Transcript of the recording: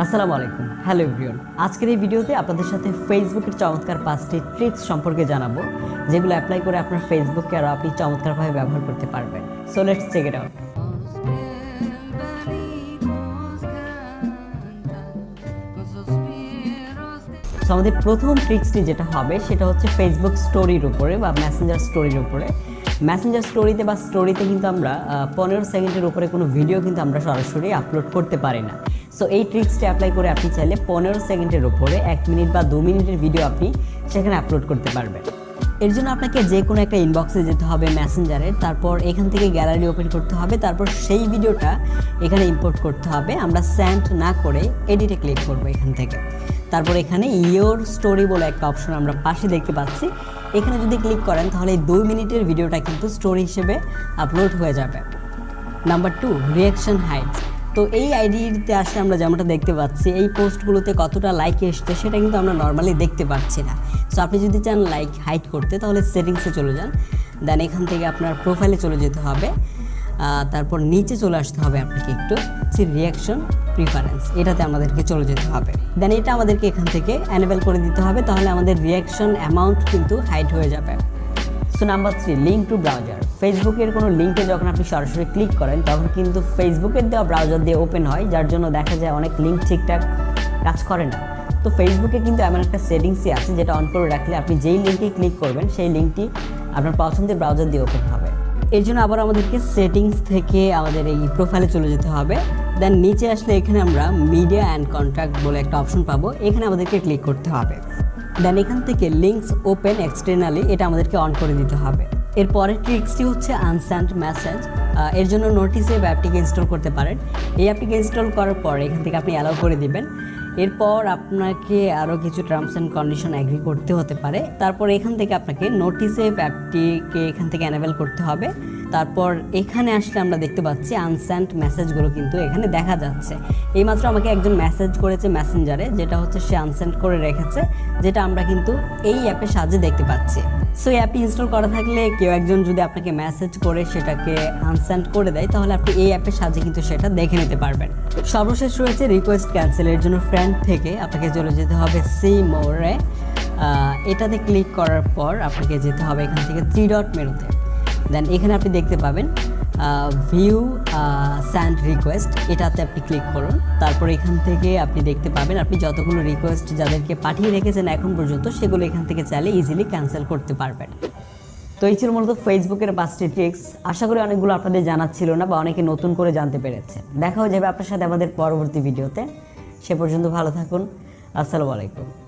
আসসালামু আলাইকুম, hello everyone. আজকের এই ভিডিওতে আপনাদের সাথে ফেসবুকের চমৎকার 5টি ট্রিক্স সম্পর্কে জানাবো, যেগুলো অ্যাপ্লাই করে আপনার ফেসবুককে আরও আপনি চমৎকারভাবে ব্যবহার করতে পারবেন। So let's check it out. So আমাদের প্রথম ট্রিক্সটি যেটা হবে সেটা হচ্ছে ফেসবুক স্টোরির উপরে বা মেসেঞ্জার স্টোরির উপরে। মেসেঞ্জার স্টোরিতে বা স্টোরিতে কিন্তু আমরা 15 সেকেন্ডের উপরে কোনো ভিডিও কিন্তু আমরা সরাসরি আপলোড করতে পারি না। সো এই ট্রিক্সটি অ্যাপ্লাই করে আপনি চাইলে 15 সেকেন্ডের উপরে 1 মিনিট বা 2 মিনিটের ভিডিও আপনি সেখানে আপলোড করতে পারবেন। এর জন্য আপনাকে যে কোনো একটা ইনবক্সে যেতে হবে মেসেঞ্জারের, তারপর এখান থেকে গ্যালারি ওপেন করতে হবে, তারপর সেই ভিডিওটা এখানে ইম্পোর্ট করতে হবে। আমরা সেন্ড না করে এডিটে ক্লিক করব এখান থেকে। তারপর এখানে ইয়োর স্টোরি বলে একটা অপশন আমরা পাশে দেখতে পাচ্ছি, এখানে যদি ক্লিক করেন তাহলে 2 মিনিটের ভিডিওটা কিন্তু স্টোরি হিসেবে আপলোড হয়ে যাবে। Number 2, reaction hide. তো এই আইডিতে আসলে আমরা যেমনটা দেখতে পাচ্ছি, এই পোস্টগুলোতে কতটা লাইক এসছে সেটা কিন্তু আমরা নর্মালি দেখতে পাচ্ছি না। সো আপনি যদি চান লাইক হাইড করতে তাহলে সেটিংসে চলে যান, দেন এখান থেকে আপনার প্রোফাইলে চলে যেতে হবে, তারপর নিচে চলে আসতে হবে আপনাকে একটু রিয়াকশন প্রিফারেন্স, এটাতে আমাদেরকে চলে যেতে হবে। দেন এটা আমাদেরকে এখান থেকে অ্যানেবল করে দিতে হবে, তাহলে আমাদের রিয়াকশন অ্যামাউন্ট কিন্তু হাইড হয়ে যাবে। So number 3, link to browser. ফেসবুকের কোনো লিঙ্কে যখন আপনি সরাসরি ক্লিক করেন তখন কিন্তু ফেসবুকের দেওয়া ব্রাউজার দিয়ে ওপেন হয়, যার জন্য দেখা যায় অনেক লিঙ্ক ঠিকঠাক কাজ করে না। তো ফেসবুকে কিন্তু এমন একটা সেটিংসই আছে যেটা অন করে রাখলে আপনি যেই লিঙ্কে ক্লিক করবেন সেই লিঙ্কটি আপনার পছন্দের ব্রাউজার দিয়ে ওপেন হবে। এর জন্য আবার আমাদেরকে সেটিংস থেকে আমাদের এই প্রোফাইলে চলে যেতে হবে। দেন নিচে আসলে এখানে আমরা মিডিয়া অ্যান্ড কন্ট্যাক্ট বলে একটা অপশন পাবো, এখানে আমাদেরকে ক্লিক করতে হবে। দেন এখান থেকে লিঙ্কস ওপেন এক্সটার্নালি, এটা আমাদেরকে অন করে দিতে হবে। এরপরের ট্রিক্সটি হচ্ছে আনসেন্ড মেসেজ। এর জন্য নোটিসেভ অ্যাপটিকে ইনস্টল করতে পারেন। এই অ্যাপটিকে ইনস্টল করার পর এখান থেকে আপনি অ্যালাউ করে দিবেন। এরপর আপনাকে আরও কিছু টার্মস অ্যান্ড কন্ডিশন অ্যাগ্রি করতে হতে পারে। তারপর এখান থেকে আপনাকে নোটিসেভ অ্যাপটিকে এখান থেকে অ্যানেবল করতে হবে। তারপর এখানে আসলে আমরা দেখতে পাচ্ছি আনসেন্ড মেসেজগুলো কিন্তু এখানে দেখা যাচ্ছে। এইমাত্র আমাকে একজন মেসেজ করেছে মেসেঞ্জারে, যেটা হচ্ছে সে আনসেন্ড করে রেখেছে, যেটা আমরা কিন্তু এই অ্যাপের সাহায্যে দেখতে পাচ্ছি। সো এই অ্যাপটি ইনস্টল করা থাকলে কেউ একজন যদি আপনাকে মেসেজ করে সেটাকে আনসেন্ড করে দেয়, তাহলে আপনি এই অ্যাপের সাহায্যে কিন্তু সেটা দেখে নিতে পারবেন। সর্বশেষ রয়েছে রিকোয়েস্ট ক্যান্সেলের জন্য ফ্রেন্ড থেকে আপনাকে চলে যেতে হবে সি মোরে। এটাতে ক্লিক করার পর আপনাকে যেতে হবে এখান থেকে 3 ডট মেনুতে। দেন এখানে আপনি দেখতে পাবেন ভিউ সেন্ড রিকোয়েস্ট, এটাতে আপনি ক্লিক করুন। তারপর এখান থেকে আপনি দেখতে পাবেন আপনি যতগুলো রিকোয়েস্ট যাদেরকে পাঠিয়ে রেখেছেন এখন পর্যন্ত, সেগুলো এখান থেকে চাইলে ইজিলি ক্যান্সেল করতে পারবেন। তো এই ছিল মূলত ফেসবুকের 5টি ট্রিক্স। আশা করি অনেকগুলো আপনাদের জানা ছিল না বা অনেকে নতুন করে জানতে পেরেছে। দেখা হয়ে যাবে আপনার সাথে আমাদের পরবর্তী ভিডিওতে। সে পর্যন্ত ভালো থাকুন। আসসালামু আলাইকুম।